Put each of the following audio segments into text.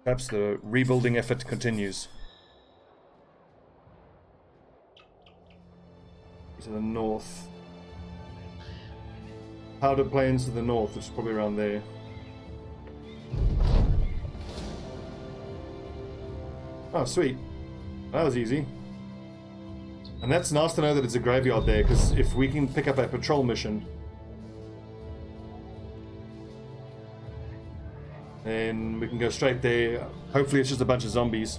Perhaps the rebuilding effort continues. To the north. Powder Plains to the north, which is probably around there. Oh, sweet. That was easy. And that's nice to know that it's a graveyard there, because if we can pick up a patrol mission, then we can go straight there. Hopefully it's just a bunch of zombies.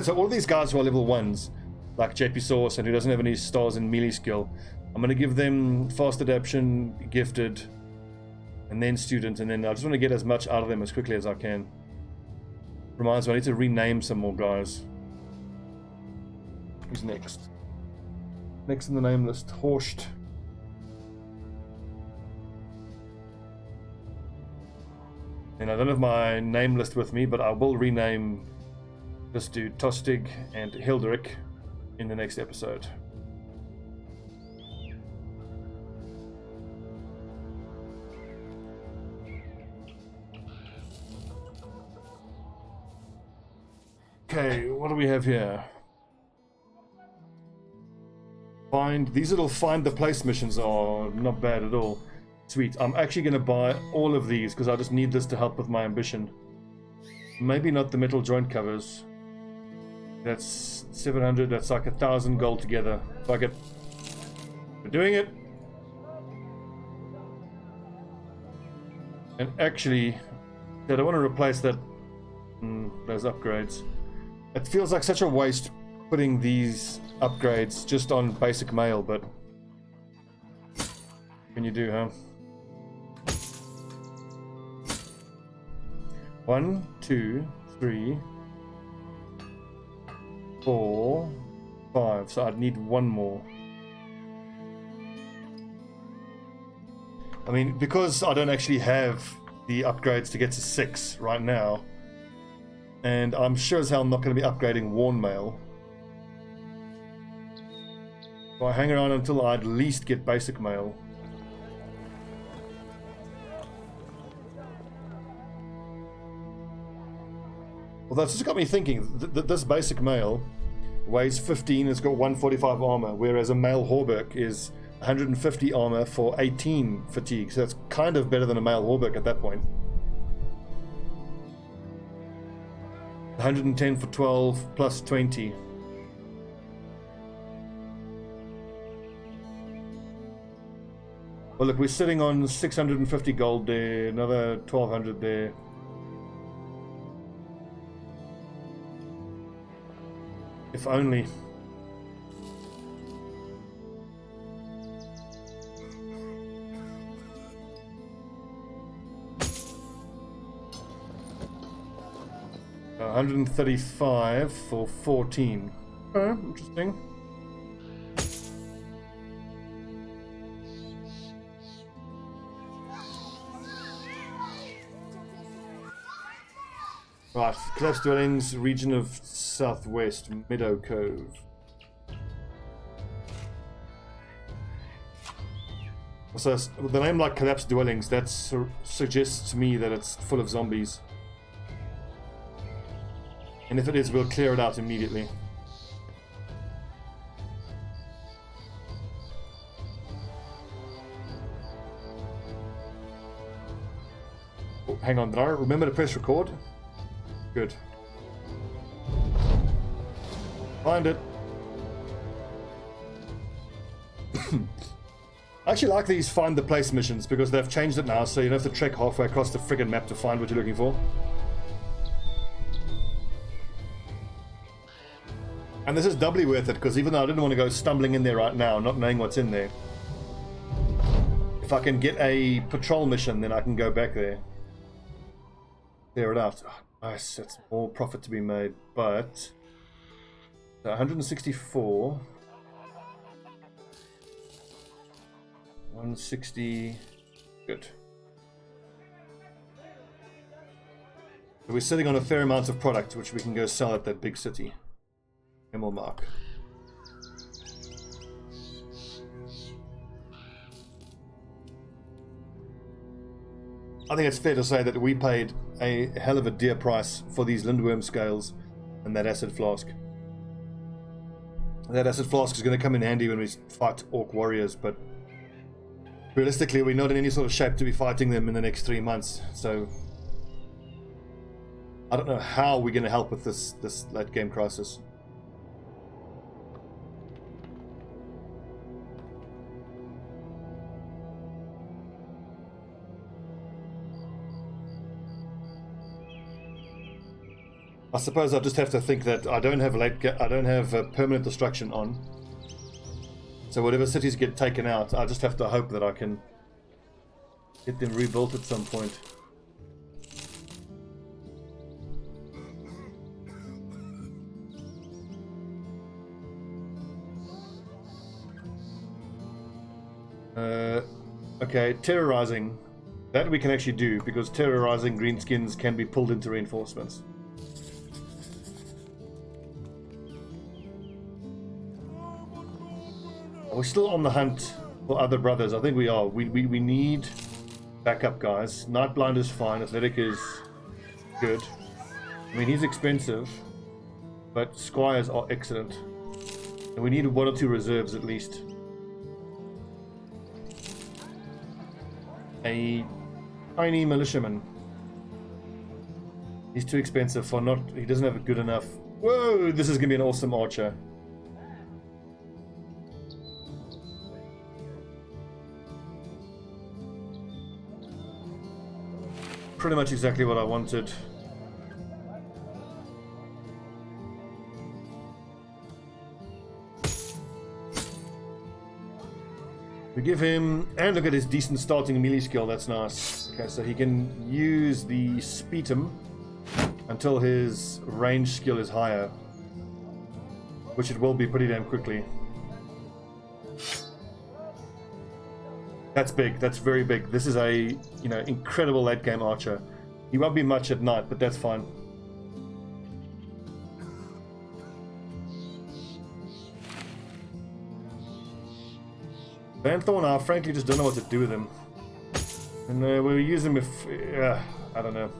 So all of these guys who are level 1s, like JP Source and who doesn't have any stars in melee skill, I'm going to give them fast adaptation, gifted, and then student, and then I just want to get as much out of them as quickly as I can. Reminds me, I need to rename some more guys. Who's next? Next in the name list, Horst. And I don't have my name list with me, but I will rename this dude Tostig and Hilderic in the next episode. Okay, what do we have here? These little find the place missions are not bad at all. Sweet. I'm actually going to buy all of these because I just need this to help with my ambition. Maybe not the metal joint covers. That's 700. That's like 1,000 gold together. Fuck it. We're doing it. And actually, I don't want to replace that. Those upgrades. It feels like such a waste putting these upgrades just on basic mail, but what can you do, huh? 1, 2, 3, 4, 5. So I'd need one more. I mean, because I don't actually have the upgrades to get to 6 right now, and I'm sure as hell not going to be upgrading Worn Mail. So I hang around until I at least get basic mail. Well, that's just got me thinking. This basic mail weighs 15, it's got 145 armor, whereas a male Horbeck is 150 armor for 18 fatigue. So that's kind of better than a male Horbeck at that point. 110 for 12 plus 20. Well, look, we're sitting on 650 gold there, another 1,200 there. If only. $135 for 14. Okay, interesting. Right, collapsed dwellings, region of southwest, Meadow Cove. So the name like collapsed dwellings, that suggests to me that it's full of zombies. And if it is, we'll clear it out immediately. Oh, hang on, did I remember to press record? Good. Find it. I actually like these find the place missions because they've changed it now, so you don't have to trek halfway across the friggin' map to find what you're looking for. And this is doubly worth it because even though I didn't want to go stumbling in there right now, not knowing what's in there, if I can get a patrol mission, then I can go back there. Clear it out. Oh, nice, that's more profit to be made, but 164, 160, good. So we're sitting on a fair amount of product which we can go sell at that big city. Emerald mark. I think it's fair to say that we paid a hell of a dear price for these lindworm scales and that acid flask. That acid flask is going to come in handy when we fight orc warriors, but realistically we're not in any sort of shape to be fighting them in the next 3 months, so I don't know how we're going to help with this late game crisis. I suppose I just have to think that I don't have permanent destruction on. So whatever cities get taken out, I just have to hope that I can get them rebuilt at some point. Okay, terrorizing. That we can actually do, because terrorizing greenskins can be pulled into reinforcements. We're still on the hunt for other brothers. I think we are. We need backup guys. Nightblind is fine. Athletic is good. I mean, he's expensive, but squires are excellent. And we need 1 or 2 reserves at least. A tiny militiaman. He's too expensive for not... He doesn't have a good enough... Whoa! This is going to be an awesome archer. Pretty much exactly what I wanted. We give him, and look at his decent starting melee skill, that's nice. Okay, so he can use the Speetum until his range skill is higher, which it will be pretty damn quickly. That's big, that's very big. This is a, you know, incredible late game archer. He won't be much at night, but that's fine. Vanthorn, I frankly just don't know what to do with him. And we'll use him if... I don't know.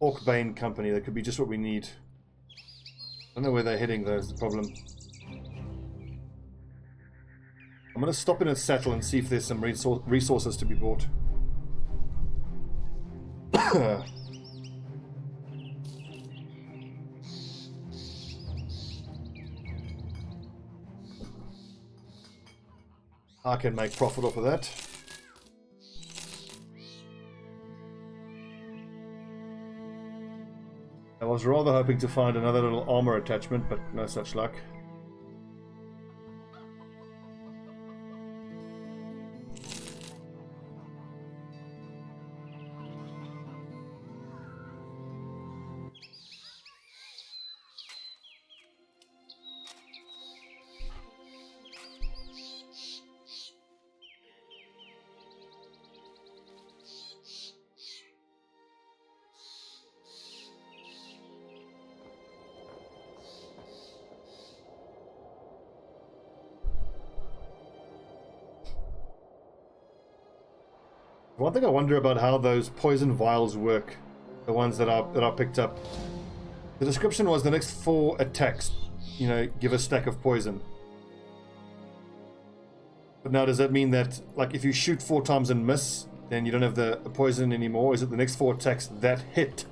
Orcbane Company, that could be just what we need. I don't know where they're heading though, is the problem. I'm going to stop in at Sattel and see if there's some resources to be bought. I can make profit off of that. I was rather hoping to find another little armor attachment, but no such luck. One thing I wonder about how those poison vials work, the ones that I picked up. The description was the next 4 attacks, you know, give a stack of poison. But now does that mean that, like, if you shoot 4 times and miss, then you don't have the poison anymore? Is it the next 4 attacks that hit?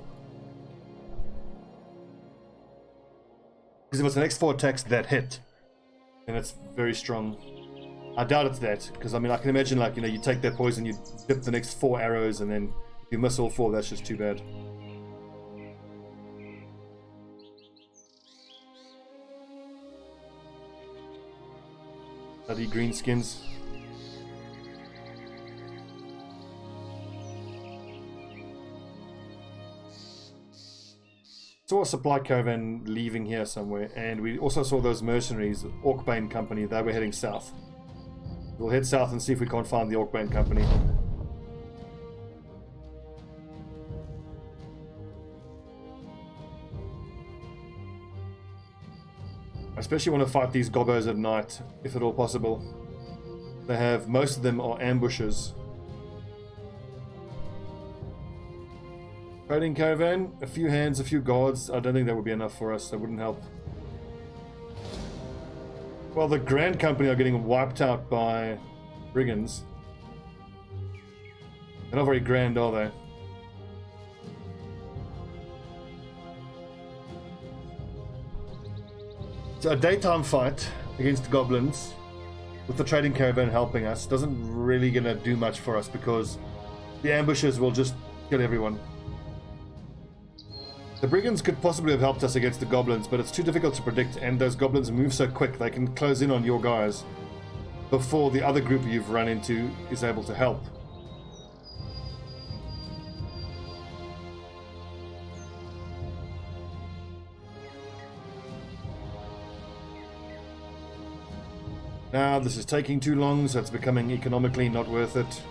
Because if it's the next 4 attacks that hit, then it's very strong. I doubt it's that, because I mean, I can imagine, like, you know, you take that poison, you dip the next 4 arrows, and then if you miss all 4, that's just too bad. Bloody greenskins. Saw a supply caravan leaving here somewhere, and we also saw those mercenaries, Orcbane Company. They were heading south. We'll head south and see if we can't find the Orcbane Company. I especially want to fight these gobbos at night, if at all possible. They have, most of them are ambushes. Trading caravan, a few hands, a few guards. I don't think that would be enough for us. That wouldn't help. Well, the Grand Company are getting wiped out by brigands. They're not very grand, are they? So a daytime fight against the goblins, with the trading caravan helping us, doesn't really gonna do much for us because the ambushes will just kill everyone. The brigands could possibly have helped us against the goblins, but it's too difficult to predict, and those goblins move so quick they can close in on your guys before the other group you've run into is able to help. Now this is taking too long, so it's becoming economically not worth it.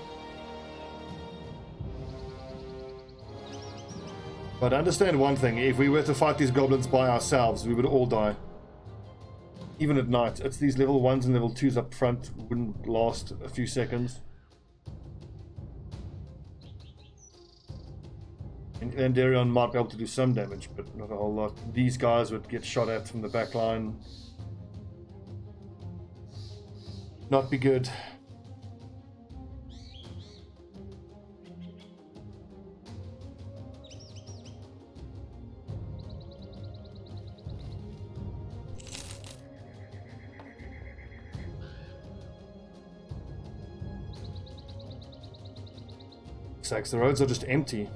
But understand one thing, if we were to fight these goblins by ourselves, we would all die. Even at night. It's these level 1s and level 2s up front wouldn't last a few seconds. And Darion might be able to do some damage, but not a whole lot. These guys would get shot at from the back line. Not be good. Sakes, the roads are just empty.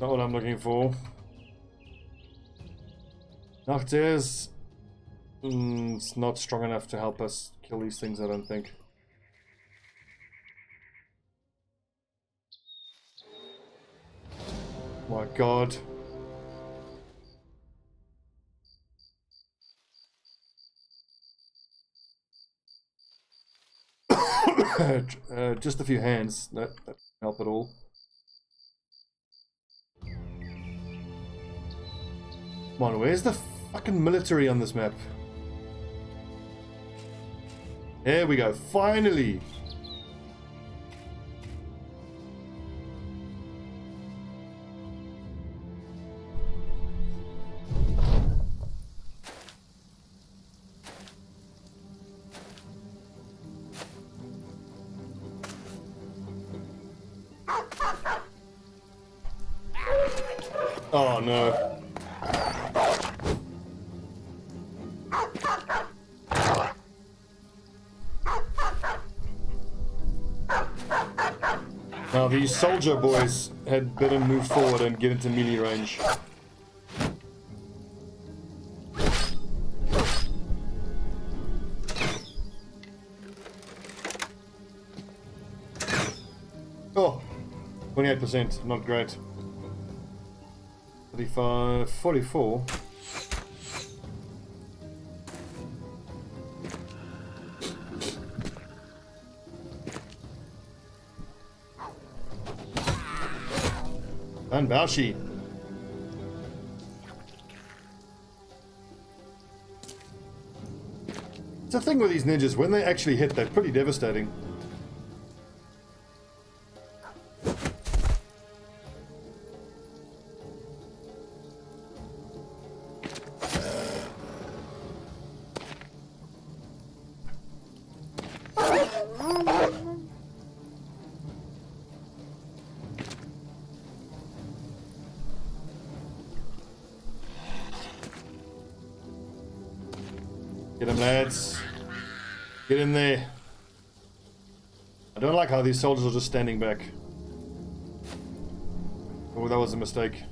Not what I'm looking for. Nachters. It's not strong enough to help us kill these things, I don't think. My god. Just a few hands. That doesn't help at all. Come on, where's the fucking military on this map? There we go, finally! Oh no. Now these soldier boys had better move forward and get into melee range. Oh, 28%, not great. 35, 44. And Baoshi. It's the thing with these ninjas, when they actually hit, they're pretty devastating. Get him, lads. Get in there. I don't like how these soldiers are just standing back. Oh, that was a mistake.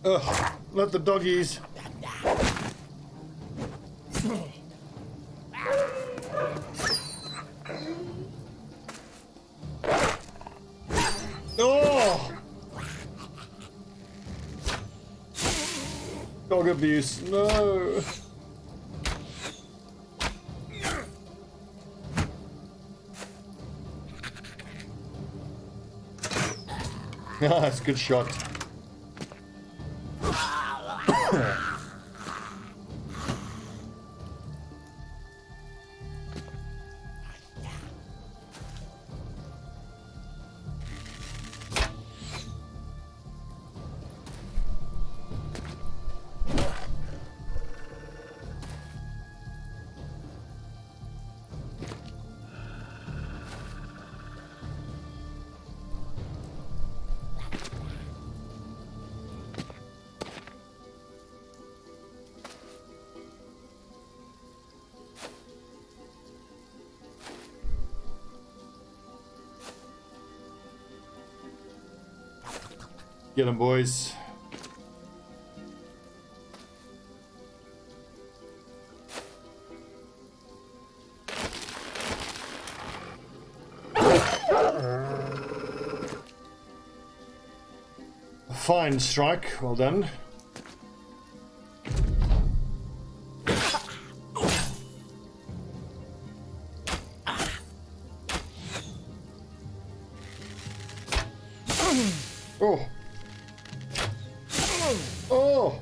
Ugh, let the doggies. Oh! Dog abuse, no! That's a good shot. Get them, boys. Fine strike, well done. Oh. Oh!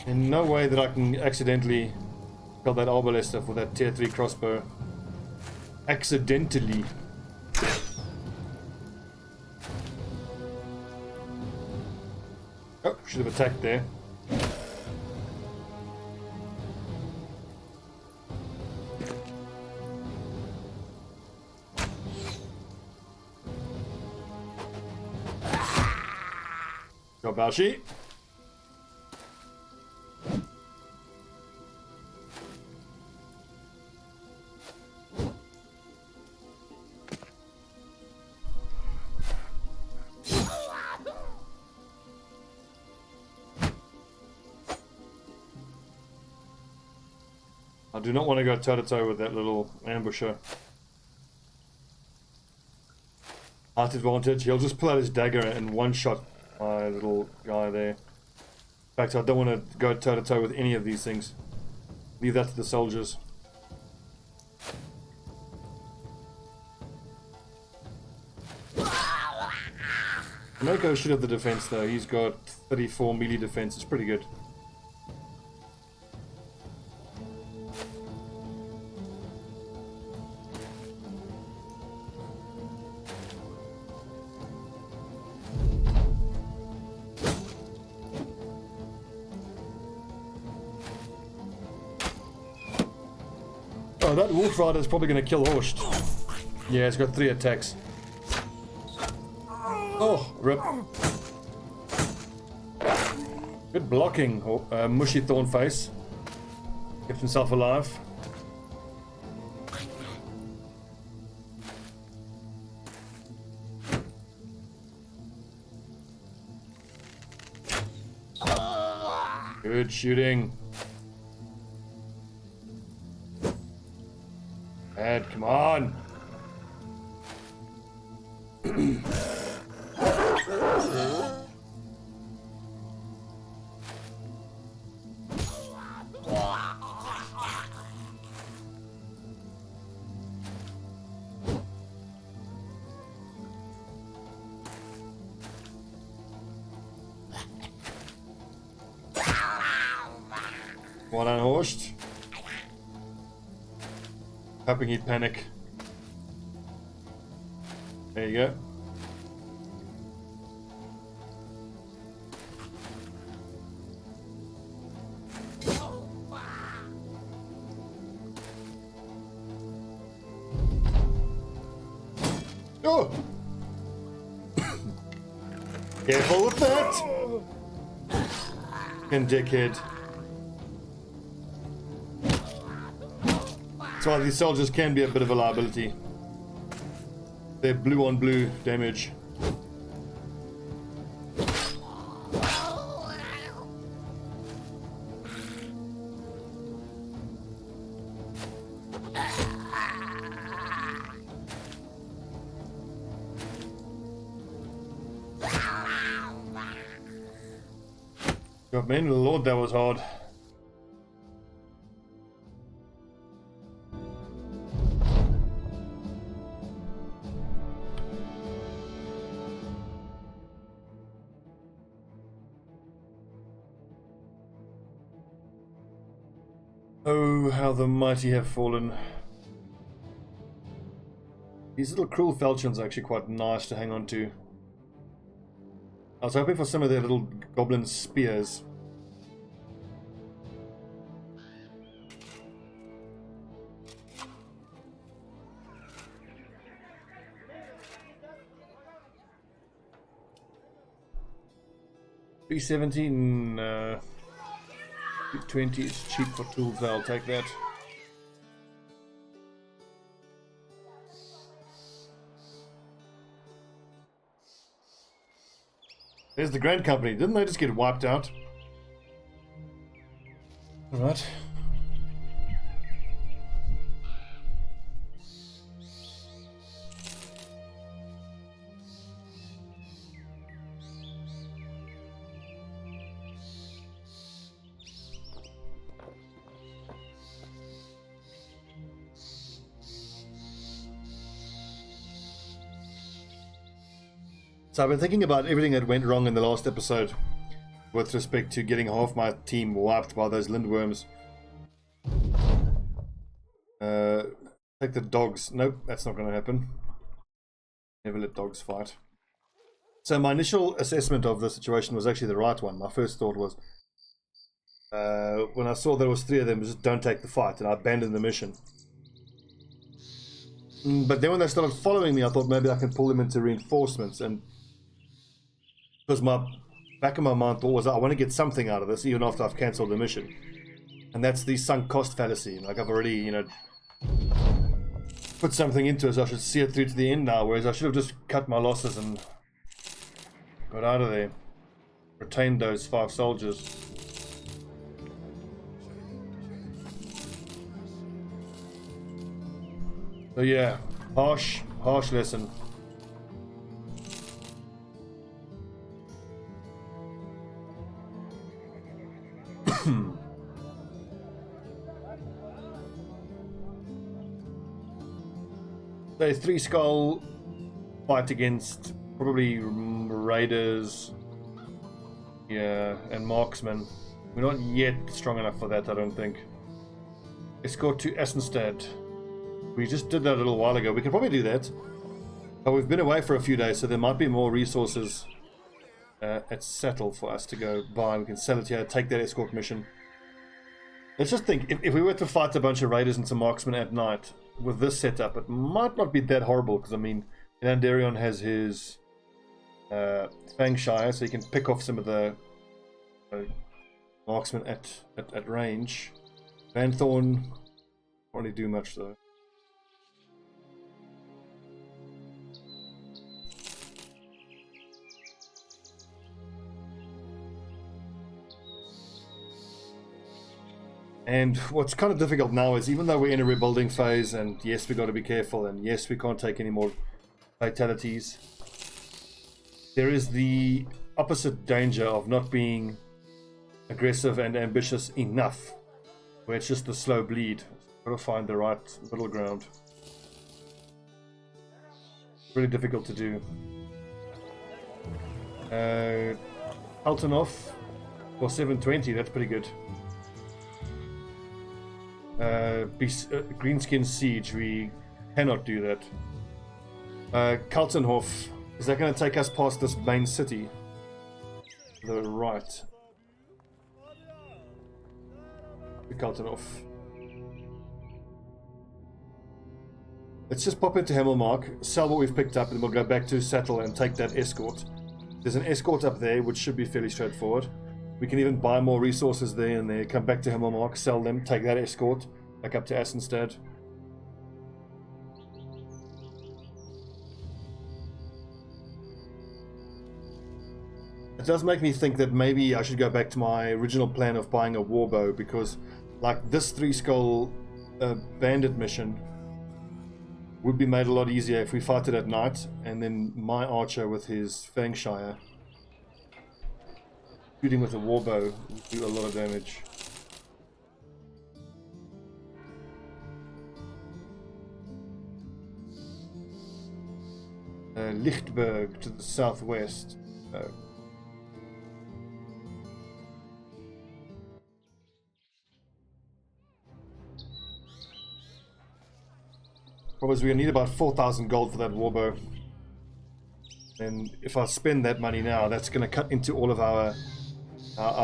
In no way that I can accidentally kill that arbalester for that tier 3 crossbow. Accidentally. Oh, should have attacked there. Bashi. I do not want to go toe-to-toe with that little ambusher. Height advantage. He'll just pull out his dagger and one-shot my little guy there. In fact, I don't want to go toe-to-toe with any of these things. Leave that to the soldiers. Mako should have the defense though. He's got 34 melee defense. It's pretty good. Oh, that Wolf Rider is probably going to kill Horst. Yeah, it's got 3 attacks. Oh, rip. Good blocking, Mushy Thornface. Kept himself alive. Good shooting. Ed, come on. One unhorsed. Hoping he'd panic. There you go. Oh! Careful with that! And dickhead. That's why these soldiers can be a bit of a liability. They're blue on blue damage. God, man, Lord, that was hard. Oh, how the mighty have fallen. These little cruel falchions are actually quite nice to hang on to. I was hoping for some of their little goblin spears. $317, 220 is cheap for tools, I'll take that. There's the Grand Company. Didn't they just get wiped out? Alright. So I've been thinking about everything that went wrong in the last episode with respect to getting half my team wiped by those lindworms. Take the dogs. Nope, that's not going to happen. Never let dogs fight. So my initial assessment of the situation was actually the right one. My first thought was, when I saw there was 3 of them, just don't take the fight, and I abandoned the mission. But then when they started following me, I thought maybe I can pull them into reinforcements, and because my back of my mind thought was, I want to get something out of this even after I've cancelled the mission. And that's the sunk cost fallacy. Like, I've already, you know, put something into it, so I should see it through to the end now, whereas I should have just cut my losses and got out of there. Retained those 5 soldiers. So yeah, harsh lesson. So 3 skull fight against probably raiders, yeah, and marksmen. We're not yet strong enough for that, I don't think. Escort to Essenstad. We just did that a little while ago. We can probably do that, but we've been away for a few days, so there might be more resources at Settle for us to go buy. We can sell it here, take that escort mission. Let's just think, if we were to fight a bunch of raiders and some marksmen at night with this setup, it might not be that horrible, because I mean, Elandarion has his Fangshire, so he can pick off some of the marksmen at range. Vanthorn won't really do much though. And what's kind of difficult now is, even though we're in a rebuilding phase, and yes, we got to be careful, and yes, we can't take any more fatalities, there is the opposite danger of not being aggressive and ambitious enough, where it's just a slow bleed. Got to find the right middle ground. Really difficult to do. Altonov for 720, that's pretty good. Greenskin Siege, we cannot do that. Kaltenhof, is that going to take us past this main city? The right. Kaltenhof. Let's just pop into Hemmelmark, sell what we've picked up, and we'll go back to Settle and take that escort. There's an escort up there, which should be fairly straightforward. We can even buy more resources there and there, come back to Hemmelmark, sell them, take that escort back up to Essenstad. It does make me think that maybe I should go back to my original plan of buying a warbow, because like this 3-skull bandit mission would be made a lot easier if we fight it at night, and then my archer with his Fangshire shooting with a warbow would do a lot of damage. Lichtberg to the southwest. Probably we're gonna need about 4,000 gold for that warbow, and if I spend that money now, that's gonna cut into all of our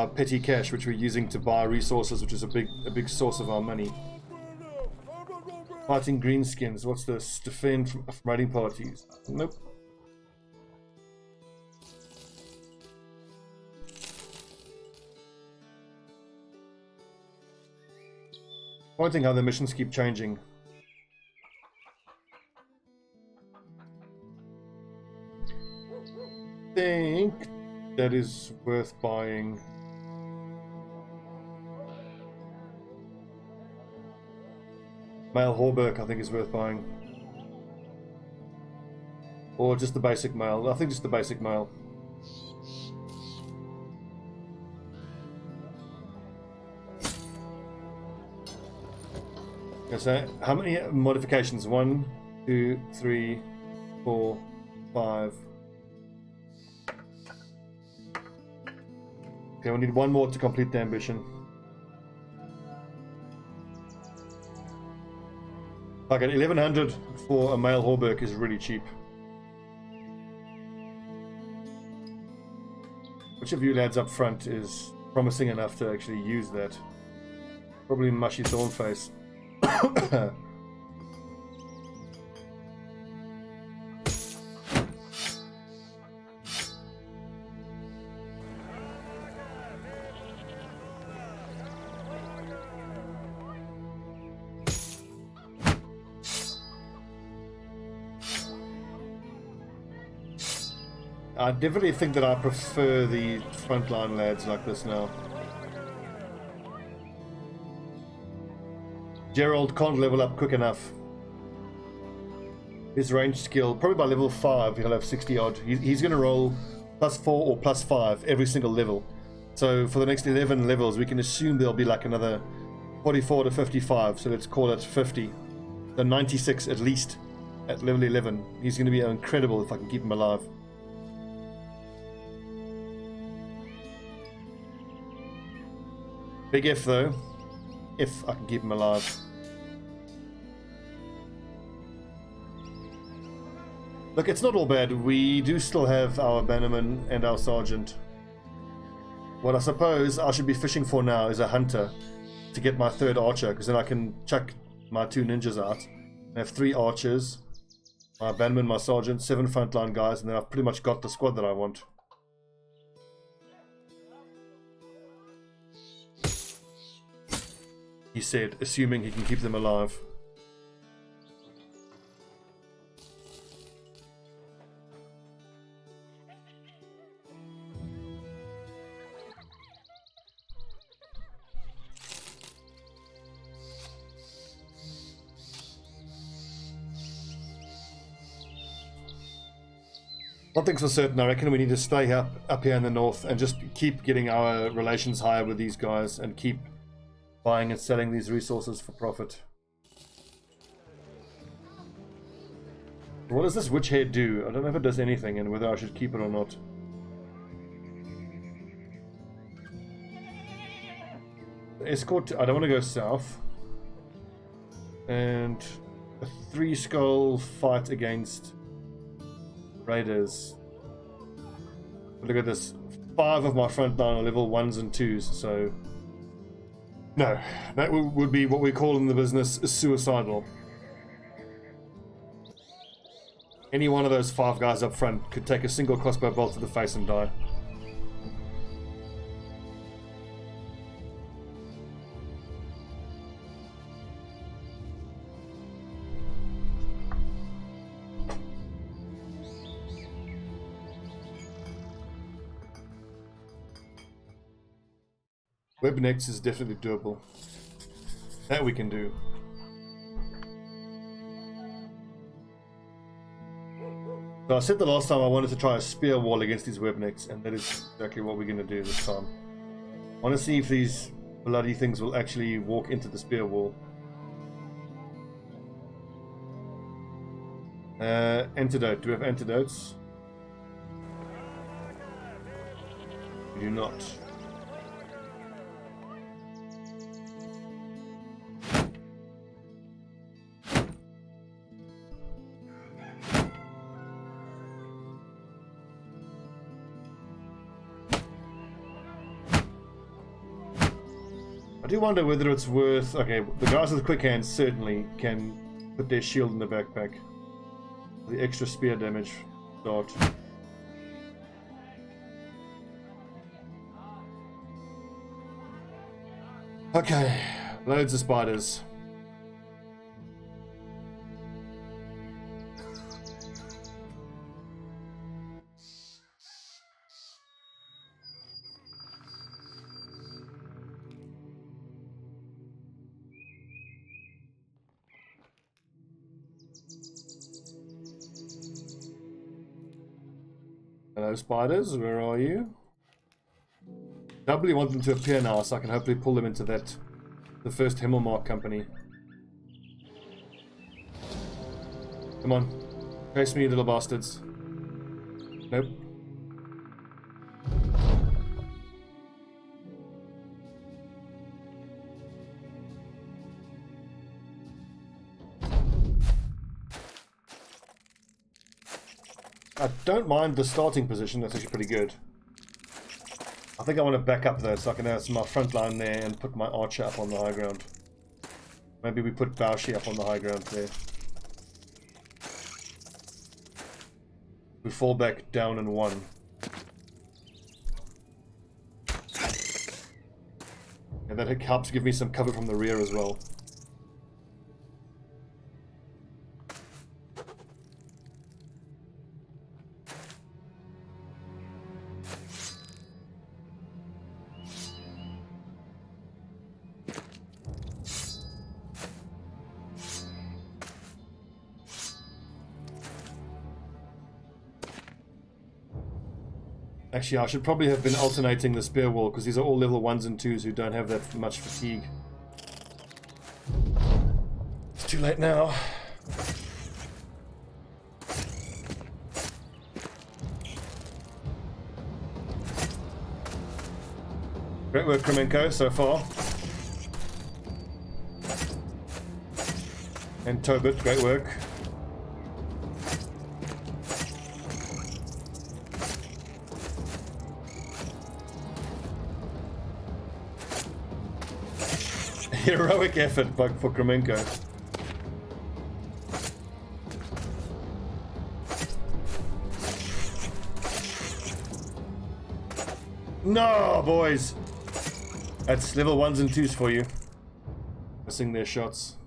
petty cash, which we're using to buy resources, which is a big source of our money. Fighting greenskins. What's this? Defend from raiding parties. Nope. Pointing how the missions keep changing. I think that is worth buying. Male Hauberk, I think, is worth buying. Or just the basic male. I think just the basic male. Okay, so how many modifications? 1, 2, 3, 4, 5. Okay, we need one more to complete the ambition. Okay, 1100 for a male Hauberk is really cheap. Which of you lads up front is promising enough to actually use that? Probably Mushy Thornface. I definitely think that I prefer the frontline lads like this now. Gerald can't level up quick enough. His range skill, probably by level 5, he'll have 60 odd. He's going to roll +4 or +5 every single level. So for the next 11 levels, we can assume there'll be like another 44 to 55. So let's call it 50. So 96 at least at level 11. He's going to be incredible if I can keep him alive. Big if though, if I can keep him alive. Look, it's not all bad. We do still have our bannerman and our sergeant. What I suppose I should be fishing for now is a hunter to get my 3rd archer, because then I can chuck my 2 ninjas out. I have 3 archers, my bannerman, my sergeant, 7 frontline guys, and then I've pretty much got the squad that I want. He said, assuming he can keep them alive. One thing's for certain, I reckon we need to stay up here in the north and just keep getting our relations higher with these guys and keep buying and selling these resources for profit. What does this witch hair do? I don't know if it does anything and whether I should keep it or not. Escort, I don't want to go south. And a 3-skull fight against raiders. Look at this. 5 of my front line are level 1s and 2s, so no, that would be what we call in the business suicidal. Any one of those 5 guys up front could take a single crossbow bolt to the face and die. Web nets is definitely doable. That we can do. So I said the last time I wanted to try a spear wall against these web nets, and that is exactly what we're going to do this time. I want to see if these bloody things will actually walk into the spear wall. Antidote. Do we have antidotes? We do not. I do wonder whether it's worth... Okay, the guys with quick hands certainly can put their shield in the backpack. The extra spear damage start. Okay, loads of spiders. Hello spiders, where are you? Doubly want them to appear now so I can hopefully pull them into that, the first Himmelmark company. Come on, chase me, little bastards. Nope. I don't mind the starting position, that's actually pretty good. I think I want to back up though, so I can have my front line there and put my archer up on the high ground. Maybe we put Baushi up on the high ground there. We fall back down in 1. And that helps give me some cover from the rear as well. Actually, I should probably have been alternating the spear wall, because these are all level 1s and 2s who don't have that much fatigue. It's too late now. Great work, Kremenko, so far. And Tobit, great work. Heroic effort for Kremenko. No, boys! That's level 1s and 2s for you. Missing their shots.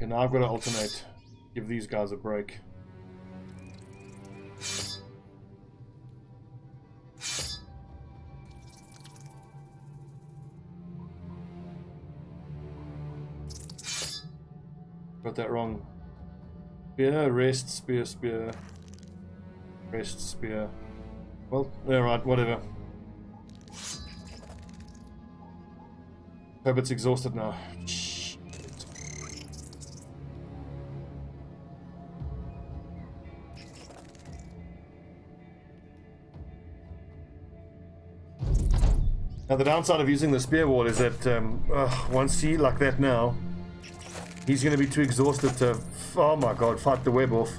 Okay, now I've got to alternate. Give these guys a break. Got that wrong. Spear, rest, spear, spear. Rest, spear. Well, alright, whatever. Herbert's exhausted now. Now the downside of using the spear wall is that once he like that now, he's going to be too exhausted to, oh my god, fight the web off.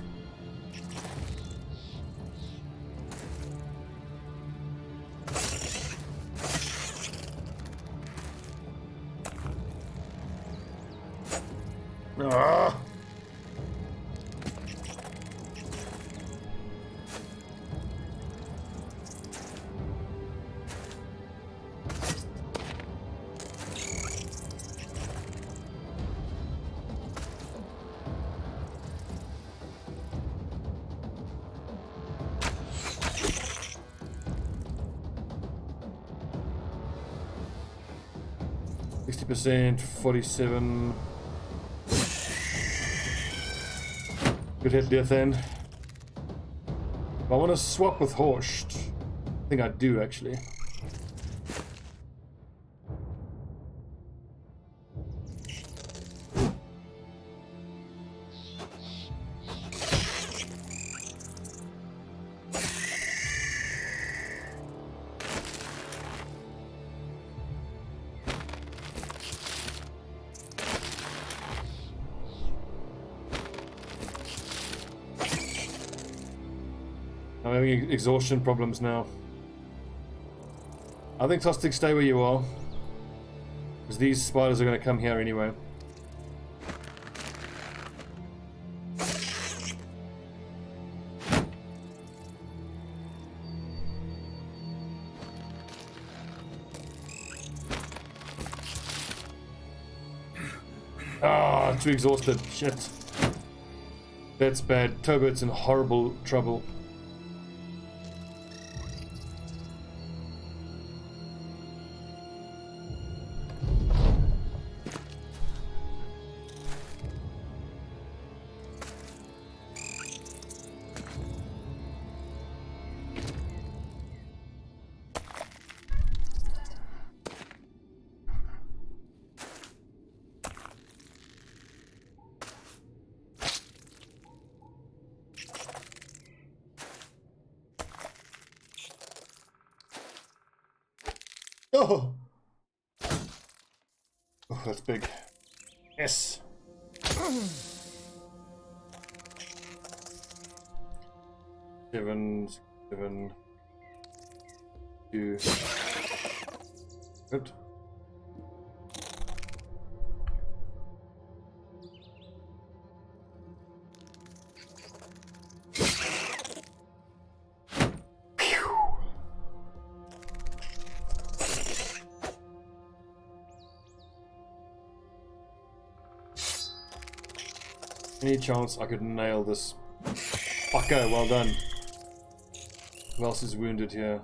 Ah. 60%, 47. Good hit, death end. I want to swap with Horst. I think I do actually. I'm having exhaustion problems now. I think Tostig, stay where you are, because these spiders are going to come here anyway. Ah, too exhausted. Shit. That's bad. Tobert's in horrible trouble. Oh! Oh, that's big. Yes! 7, 7, 2. Good. Any chance I could nail this fucker? Well done. Who else is wounded here?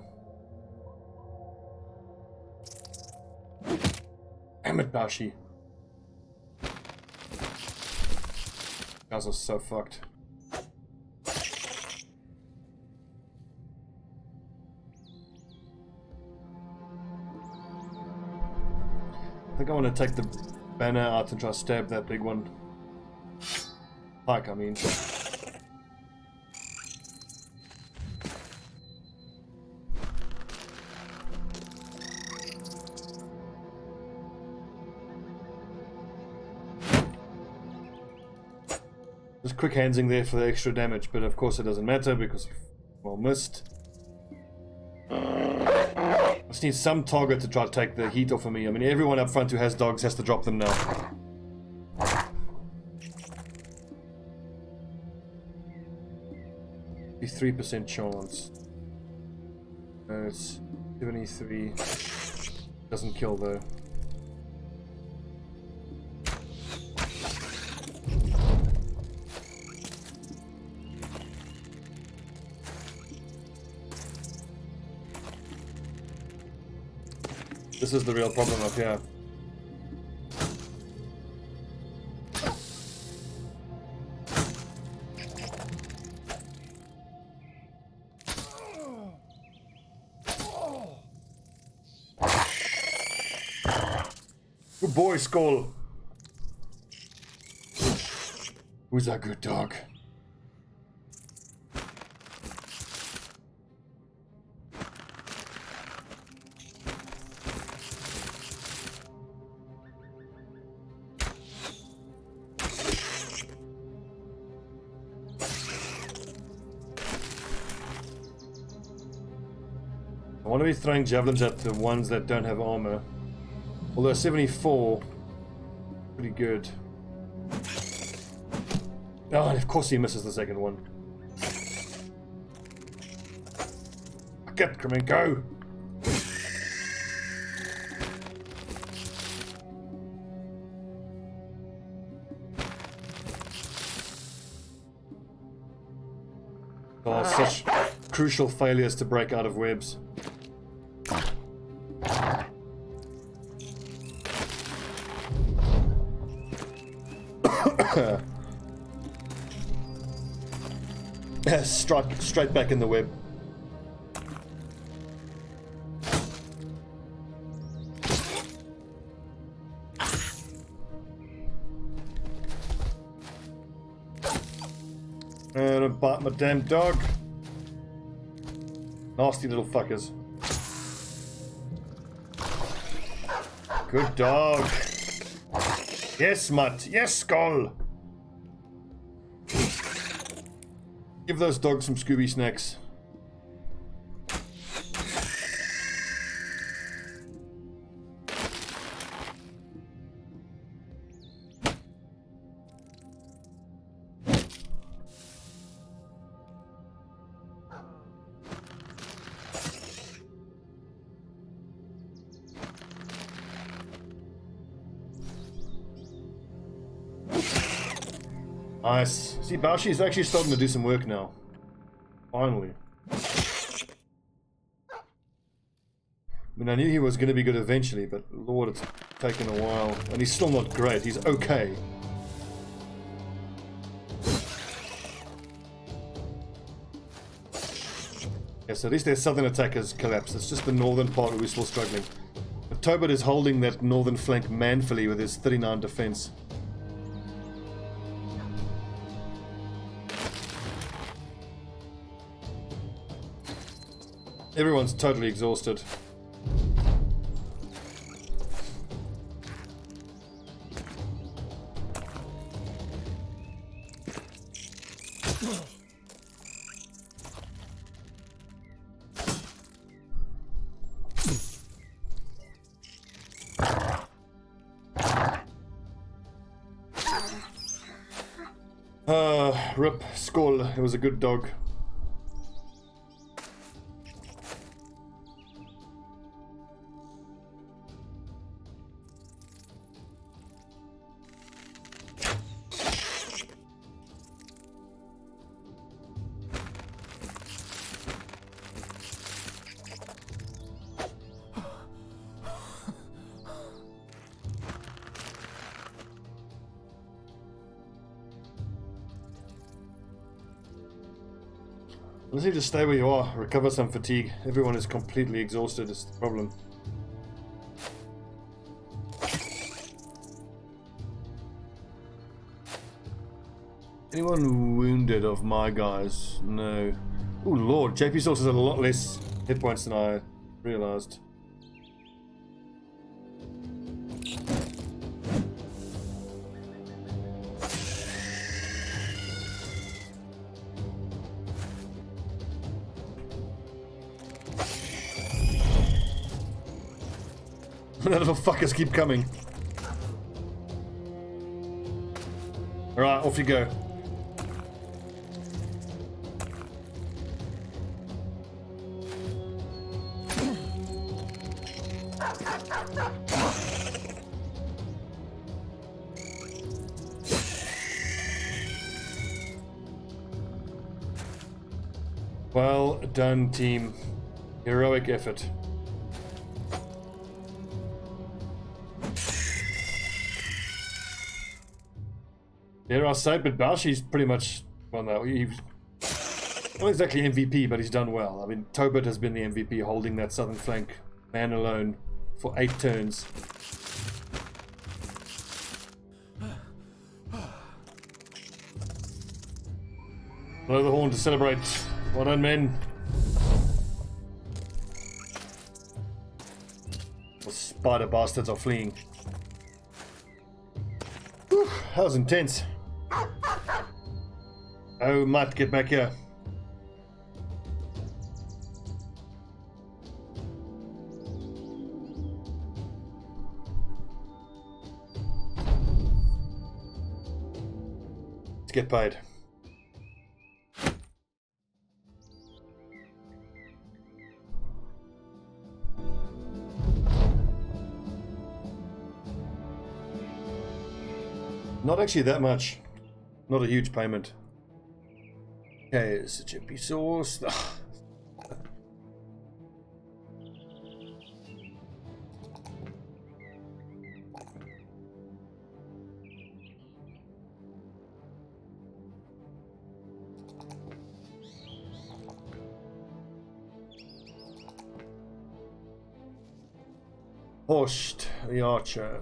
Damn it, Bashi. Guys are so fucked. I think I want to take the banner out and try to stab that big one. Pike, I mean. Just quick handsing there for the extra damage, but of course it doesn't matter because you've well missed. I just need some target to try to take the heat off of me. I mean, everyone up front who has dogs has to drop them now. Be 3% chance. It's 73. Doesn't kill though. This is the real problem up here. Good boy, Skull. Who's a good dog? I want to be throwing javelins at the ones that don't have armor. Although 74, pretty good. Oh, and of course he misses the second one. Get Kremenko! Oh, such crucial failures to break out of webs. Straight back in the web. Don't bite my damn dog. Nasty little fuckers. Good dog. Yes, Mutt. Yes, Skull. Give those dogs some Scooby snacks. Nice. See, Bashi is actually starting to do some work now. Finally. I mean, I knew he was going to be good eventually, but Lord, it's taken a while. And he's still not great. He's okay. Yeah, so at least their southern attack has collapsed. It's just the northern part where we're still struggling. But Tobit is holding that northern flank manfully with his 39 defense. Everyone's totally exhausted. Rip, Skull, it was a good dog. Honestly, just stay where you are, recover some fatigue. Everyone is completely exhausted, is the problem. Anyone wounded of my guys? No. Oh Lord, JP Sauce has a lot less hit points than I realized. The little fuckers keep coming. Alright, off you go. Well done, team. Heroic effort. Dare I say, but Barshi's pretty much, well, no, he's not exactly MVP, but he's done well. I mean, Tobit has been the MVP, holding that southern flank man alone for 8 turns. Blow the horn to celebrate. Well done, men. The spider bastards are fleeing. Whew, that was intense. Oh, Matt, get back here. Let's get paid. Not actually that much. Not a huge payment. Okay, it's a chippy sauce. Horsed, the archer.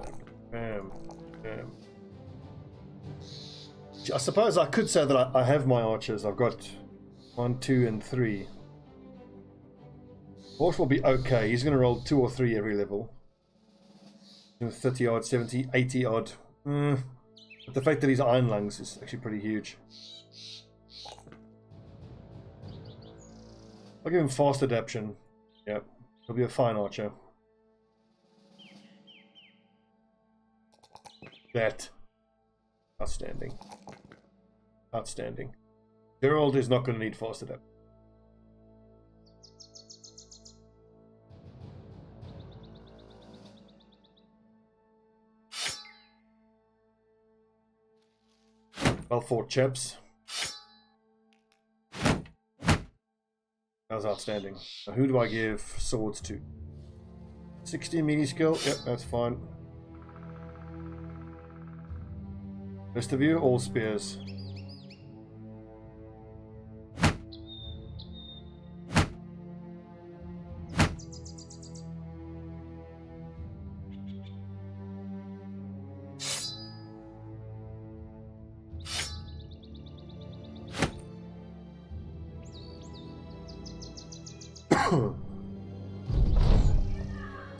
I suppose I could say that I have my archers. I've got 1, 2, and 3. Horse will be okay. He's going to roll 2 or 3 every level. 30 odd, 70, 80 odd. But the fact that he's iron lungs is actually pretty huge. I'll give him fast adaptation. Yep, he'll be a fine archer. That. Outstanding. Outstanding. Gerald is not going to need fast adaptation. Well fought, chaps. That was outstanding. Now, who do I give swords to? 60 melee skill. Yep, that's fine. Rest of you, all spears.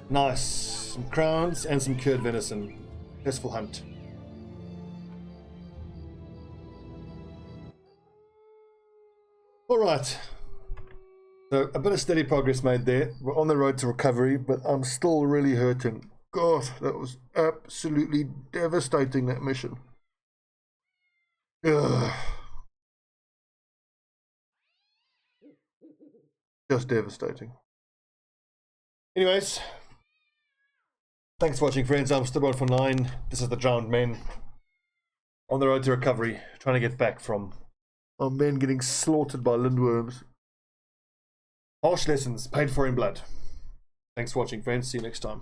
Nice. Some crowns and some cured venison. Successful hunt. Alright. So a bit of steady progress made there. We're on the road to recovery, but I'm still really hurting. God, that was absolutely devastating, that mission. Ugh. Just devastating. Anyways, thanks for watching, friends. I'm Stobbie for 9. This is the Drowned Men. On the road to recovery, trying to get back from our men getting slaughtered by lindworms. Harsh lessons paid for in blood. Thanks for watching, friends. See you next time.